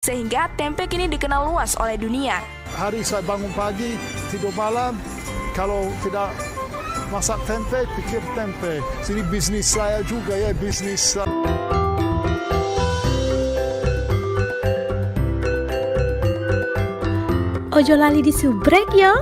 sehingga tempe kini dikenal luas oleh dunia. Hari saya bangun pagi, tidur malam, kalau tidak masak tempe, pikir tempe. Jadi bisnis saya juga ya, bisnis. Ojo lali disubrek yo.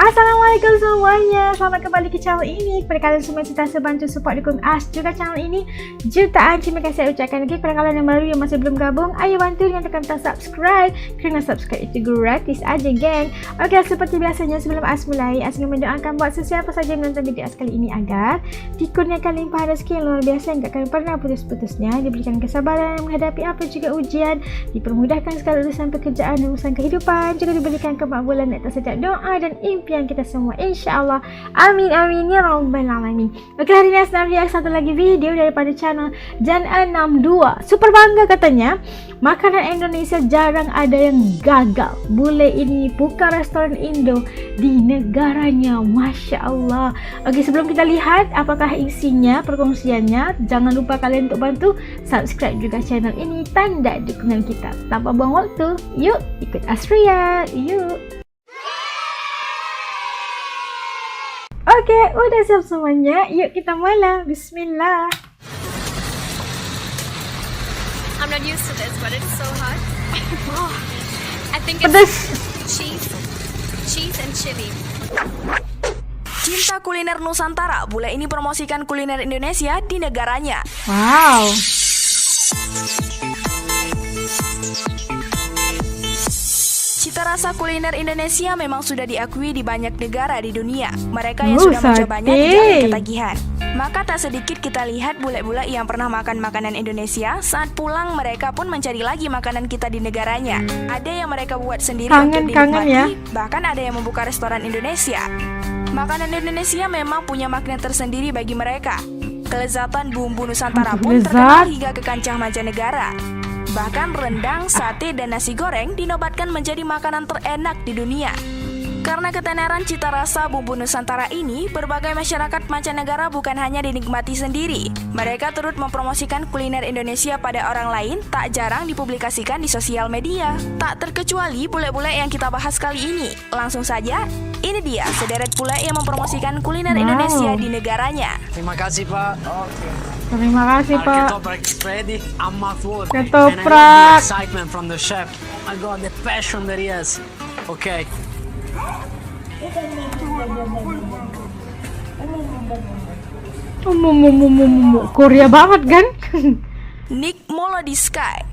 Assalamualaikum semuanya, selamat kembali ke channel ini. Kepada kalian semua yang sentiasa bantu support dukung As juga channel ini, jutaan terima kasih saya ucapkan lagi. Kepada kalian yang baru yang masih belum gabung, ayo bantu dengan tekan tombol subscribe, kerana subscribe itu gratis aja geng. Oke, seperti biasanya sebelum As mulai, As ingin mendoakan buat sesiapa saja yang menonton video As kali ini agar dikurniakan limpahan rezeki yang luar biasa yang gak akan pernah putus-putusnya, diberikan kesabaran menghadapi apa juga ujian, dipermudahkan segala urusan pekerjaan dan urusan kehidupan, juga diberikan kemakbulan atas setiap doa dan impian kita semua, insyaAllah. Amin amin ya rabbal alamin. Oke, hari ini Asna react satu lagi video daripada channel Jan 62. Super bangga katanya, makanan Indonesia jarang ada yang gagal. Bule ini buka restoran Indo di negaranya, Masya Allah. Oke, sebelum kita lihat apakah isinya, perkongsiannya, jangan lupa kalian untuk bantu subscribe juga channel ini, tanda dukungan kita. Tanpa buang waktu, yuk ikut Asria, yuk. Oke, udah siap semuanya. Yuk kita mulai. Bismillah. I'm not used to this, but it's so hot. I think Pedas. it's cheese and chili. Cinta kuliner Nusantara, bule ini promosikan kuliner Indonesia di negaranya. Wow. Cita rasa kuliner Indonesia memang sudah diakui di banyak negara di dunia. Mereka yang sudah mencobanya tidak ketagihan. Maka tak sedikit kita lihat bule-bule yang pernah makan makanan Indonesia, saat pulang mereka pun mencari lagi makanan kita di negaranya. Ada yang mereka buat sendiri untuk dinikmati, ya. bahkan ada yang membuka restoran Indonesia. Makanan Indonesia memang punya makna tersendiri bagi mereka. Kelezatan bumbu Nusantara pun terkenal hingga ke kancah mancanegara. Bahkan rendang, sate, dan nasi goreng dinobatkan menjadi makanan terenak di dunia. Karena ketenaran cita rasa bumbu Nusantara ini, berbagai masyarakat mancanegara bukan hanya dinikmati sendiri. Mereka turut mempromosikan kuliner Indonesia pada orang lain, tak jarang dipublikasikan di sosial media. Tak terkecuali bule-bule yang kita bahas kali ini. Langsung saja, ini dia sederet bule yang mempromosikan kuliner Indonesia di negaranya. Terima kasih Pak. Terima kasih Pak. Ketoprak is ready. I'm not food. Ketoprak. And I love the excitement from the chef. I got the passion that he has. Okay. Korea banget kan? Nick Molodiskay.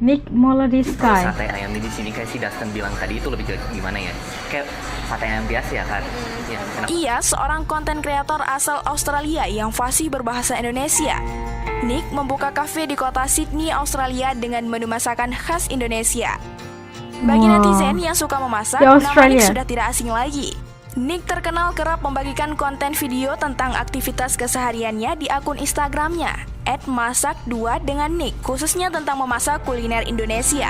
Nick Molodiskay. Sate ayam di sini kayak si Dustin bilang tadi itu lebih gimana ya? Kayak sate ayam biasa ya kan? Ya, Ia seorang konten kreator asal Australia yang fasih berbahasa Indonesia. Nick membuka kafe di kota Sydney, Australia dengan menu masakan khas Indonesia. Bagi netizen yang suka memasak, nama Nick sudah tidak asing lagi. Nick terkenal kerap membagikan konten video tentang aktivitas kesehariannya di akun Instagramnya @masak2 dengan Nick, khususnya tentang memasak kuliner Indonesia.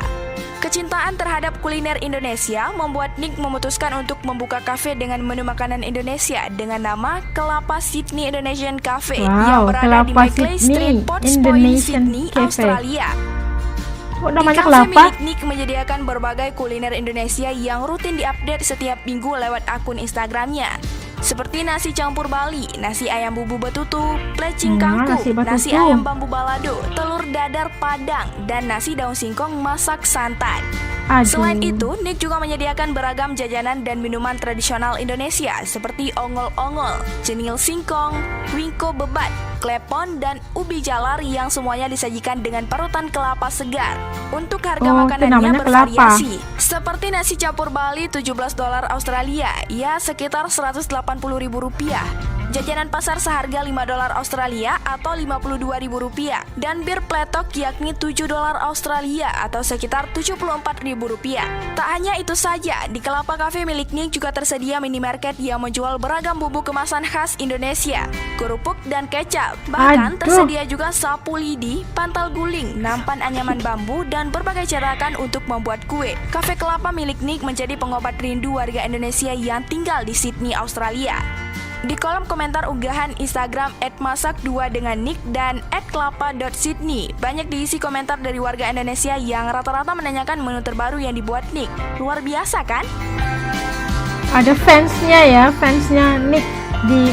Kecintaan terhadap kuliner Indonesia membuat Nick memutuskan untuk membuka kafe dengan menu makanan Indonesia dengan nama Kelapa Sydney Indonesian Cafe yang berada di Macleay Street, Potts Point, Sydney, Australia. Namanya Di kafe Kelapa. milik Nick menyediakan berbagai kuliner Indonesia yang rutin diupdate setiap minggu lewat akun Instagramnya. Seperti nasi campur Bali, nasi ayam bumbu betutu, plecing kangkung, nasi ayam bambu balado, telur dadar Padang, dan nasi daun singkong masak santan. Selain itu, Nick juga menyediakan beragam jajanan dan minuman tradisional Indonesia seperti ongol-ongol, cenil singkong, wingko bebat, klepon, dan ubi jalar yang semuanya disajikan dengan parutan kelapa segar. Untuk harga makanannya bervariasi, seperti nasi campur Bali $17 Australia, ya sekitar Rp180.000. Jajanan pasar seharga $5 Australia atau Rp52.000, dan bir pletok yakni $7 Australia atau sekitar Rp74.000. Tak hanya itu saja, di Kelapa Cafe milik Nick juga tersedia minimarket yang menjual beragam bumbu kemasan khas Indonesia, kerupuk dan kecap. Bahkan tersedia juga sapu lidi, pantal guling, nampan anyaman bambu, dan berbagai cetakan untuk membuat kue. Cafe Kelapa milik Nick menjadi pengobat rindu warga Indonesia yang tinggal di Sydney, Australia. Di kolom komentar unggahan Instagram @masak2 dengan nick dan @kelapa.sydney banyak diisi komentar dari warga Indonesia yang rata-rata menanyakan menu terbaru yang dibuat Nick. Luar biasa kan? Ada fansnya Nick di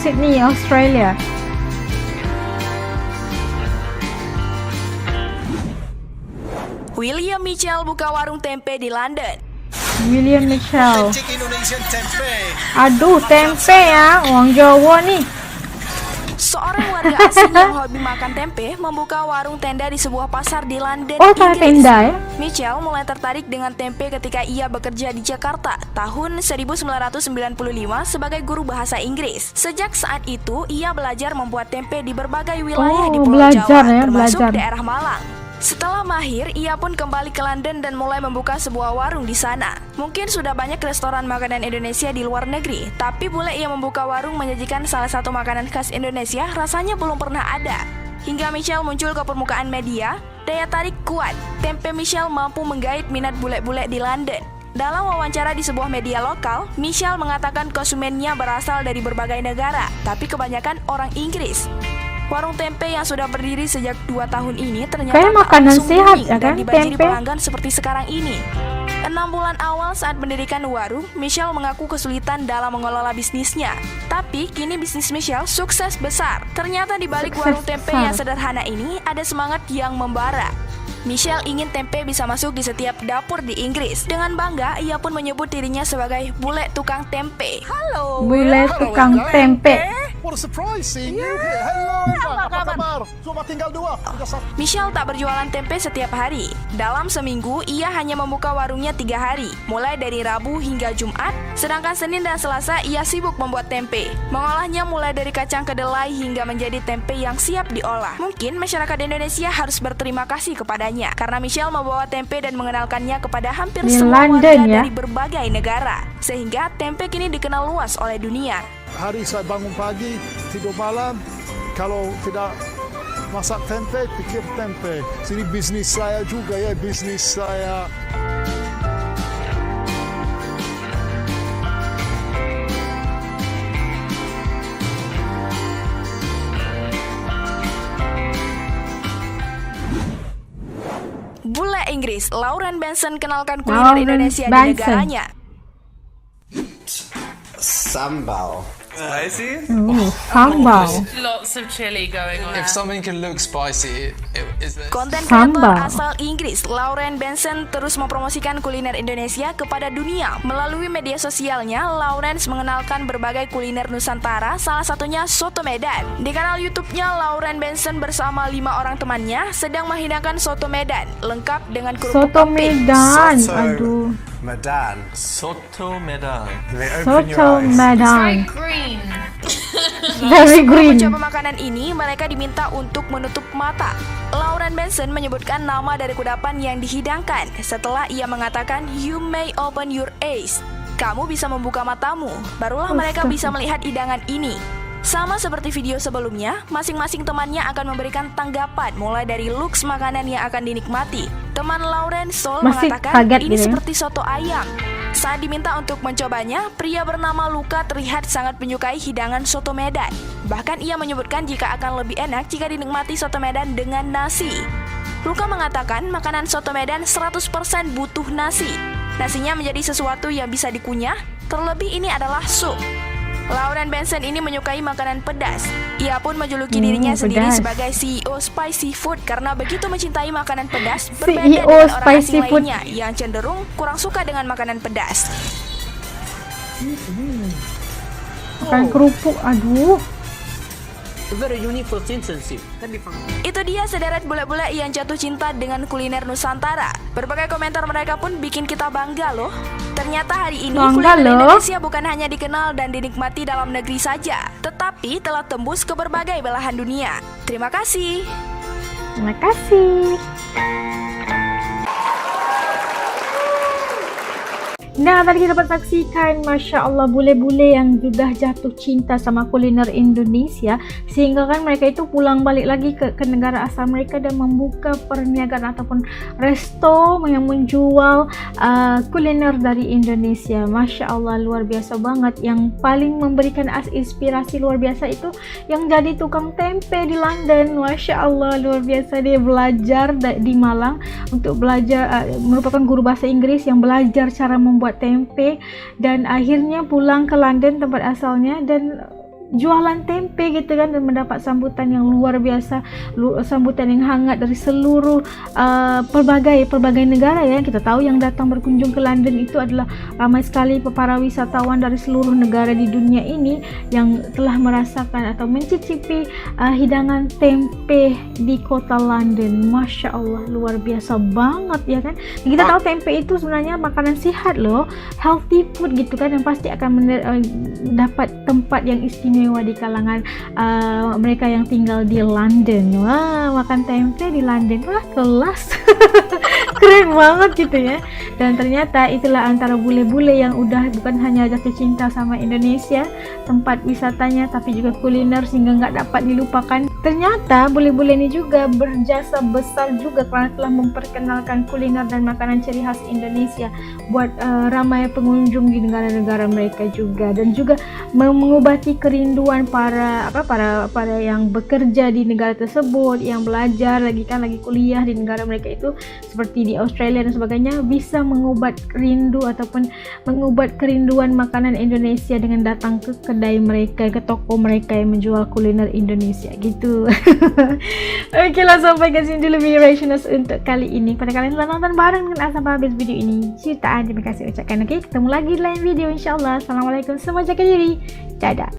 Sydney, Australia. William Mitchell buka warung tempe di London. William Mitchell. Authentic Indonesian tempe. Aduh, tempe ya, orang Jawa nih. Seorang warga asing yang hobi makan tempe membuka warung tenda di sebuah pasar di London, Oh, Inggris. tenda ya? Mitchell mulai tertarik dengan tempe ketika ia bekerja di Jakarta tahun 1995 sebagai guru bahasa Inggris. Sejak saat itu, ia belajar membuat tempe di berbagai wilayah di Pulau belajar Jawa, ya, termasuk belajar. daerah Malang. Setelah mahir, ia pun kembali ke London dan mulai membuka sebuah warung di sana. Mungkin sudah banyak restoran makanan Indonesia di luar negeri, tapi bule ia membuka warung menyajikan salah satu makanan khas Indonesia rasanya belum pernah ada. Hingga Mitchell muncul ke permukaan media, daya tarik kuat. Tempe Mitchell mampu menggait minat bule-bule di London. Dalam wawancara di sebuah media lokal, Mitchell mengatakan konsumennya berasal dari berbagai negara, tapi kebanyakan orang Inggris. Warung tempe yang sudah berdiri sejak 2 tahun ini ternyata Kayak tak makanan langsung sehat booming ya dan kan, dibanjiri tempe? pelanggan seperti sekarang ini. 6 bulan awal saat mendirikan warung, Mitchell mengaku kesulitan dalam mengelola bisnisnya. Tapi kini bisnis Mitchell sukses besar. Ternyata di balik Sukses warung tempe besar. yang sederhana ini ada semangat yang membara. Mitchell ingin tempe bisa masuk di setiap dapur di Inggris. Dengan bangga, ia pun menyebut dirinya sebagai bule tukang tempe. Halo. Bule tukang tempe. What a surprise seeing you here. Hello, Evan. Apa kabar? Cuma tinggal 2. Udah satu. Mitchell tak berjualan tempe setiap hari. Dalam seminggu, ia hanya membuka warungnya 3 hari, mulai dari Rabu hingga Jumat, sedangkan Senin dan Selasa ia sibuk membuat tempe. Mengolahnya mulai dari kacang kedelai hingga menjadi tempe yang siap diolah. Mungkin masyarakat Indonesia harus berterima kasih kepadanya, karena Mitchell membawa tempe dan mengenalkannya kepada hampir Di semua London, warga ya? dari berbagai negara, sehingga tempe kini dikenal luas oleh dunia. Hari saya bangun pagi, tidur malam. Kalau tidak masak tempe, pikir tempe. Sini bisnis saya juga ya, bisnis saya. Bule Inggris, Lauren Benson kenalkan kuliner Lauren Indonesia di Benson. negaranya. Sambal. Spicy? Sambal. Lots of chili going on. If something can look spicy, is there? Konten kreator Sambal. asal Inggris, Lauren Benson terus mempromosikan kuliner Indonesia kepada dunia. Melalui media sosialnya, Lawrence mengenalkan berbagai kuliner Nusantara, salah satunya soto Medan. Di kanal YouTube-nya, Lauren Benson bersama 5 orang temannya sedang menghidangkan soto Medan, lengkap dengan kerupuk Soto kambing. Medan. Soto Aduh. Medan. Soto Medan. They open your Soto eyes. Medan. Green. Very Sebelum green. mencoba makanan ini, mereka diminta untuk menutup mata. Lauren Benson menyebutkan nama dari kudapan yang dihidangkan setelah ia mengatakan, "You may open your eyes." Kamu bisa membuka matamu. Barulah mereka bisa melihat hidangan ini. Sama seperti video sebelumnya, masing-masing temannya akan memberikan tanggapan mulai dari looks makanan yang akan dinikmati. Teman Lauren, Sol, Masih mengatakan kaget ini gitu ya. seperti soto ayam. Saat diminta untuk mencobanya, pria bernama Luka terlihat sangat menyukai hidangan soto Medan. Bahkan ia menyebutkan jika akan lebih enak jika dinikmati soto Medan dengan nasi. Luka mengatakan makanan soto Medan 100% butuh nasi. Nasinya menjadi sesuatu yang bisa dikunyah, terlebih ini adalah sup. Lauren Benson ini menyukai makanan pedas. Ia pun menjuluki dirinya sendiri pedas. sebagai CEO Spicy Food karena begitu mencintai makanan pedas, CEO berbeda dengan orang Spicy asing Food. lainnya yang cenderung kurang suka dengan makanan pedas. Makan kerupuk. Aduh. Very unique consistency. Can be found. Itu dia sederet bule-bule yang jatuh cinta dengan kuliner Nusantara. Berbagai komentar mereka pun bikin kita bangga loh. Ternyata hari ini Bangga kuliner loh. Indonesia bukan hanya dikenal dan dinikmati dalam negeri saja, tetapi telah tembus ke berbagai belahan dunia. Terima kasih. Terima kasih. Nah, tadi kita dapat saksikan, Masya Allah, bule-bule yang sudah jatuh cinta sama kuliner Indonesia, sehingga kan mereka itu pulang balik lagi ke negara asal mereka dan membuka perniagaan ataupun resto yang menjual kuliner dari Indonesia. Masya Allah, luar biasa banget. Yang paling memberikan inspirasi luar biasa itu yang jadi tukang tempe di London. Masya Allah, luar biasa. Dia belajar di Malang untuk belajar, merupakan guru bahasa Inggris yang belajar cara membuat tempe dan akhirnya pulang ke London tempat asalnya dan jualan tempe gitu kan, dan mendapat sambutan yang luar biasa, sambutan yang hangat dari seluruh pelbagai negara ya. Kita tahu yang datang berkunjung ke London itu adalah ramai sekali para wisatawan dari seluruh negara di dunia ini yang telah merasakan atau mencicipi hidangan tempe di kota London. Masya Allah, luar biasa banget ya kan. Kita tahu tempe itu sebenarnya makanan sehat loh, healthy food gitu kan, yang pasti akan mendapat tempat yang istimewa di kalangan mereka yang tinggal di London. Wah, makan tempe di London, wah kelas. Keren banget gitu ya. Dan ternyata itulah antara bule-bule yang udah bukan hanya jatuh cinta sama Indonesia, tempat wisatanya, tapi juga kuliner, sehingga nggak dapat dilupakan. Ternyata bule-bule ini juga berjasa besar juga karena telah memperkenalkan kuliner dan makanan ciri khas Indonesia buat ramai pengunjung di negara-negara mereka juga, dan juga mengobati kerinduan para yang bekerja di negara tersebut, yang belajar lagi kuliah di negara mereka itu seperti di Australia dan sebagainya, bisa mengobat rindu ataupun mengobat kerinduan makanan Indonesia dengan datang ke kedai mereka, ke toko mereka yang menjual kuliner Indonesia gitu. Oke lah, sampai ke sini dulu video reactioners untuk kali ini. Pada kalian telah nonton bareng dengan sampai habis video ini, jutaan terima kasih ucapkan. Oke, ketemu lagi di lain video insyaallah. Assalamualaikum, semua jaga diri, dadah.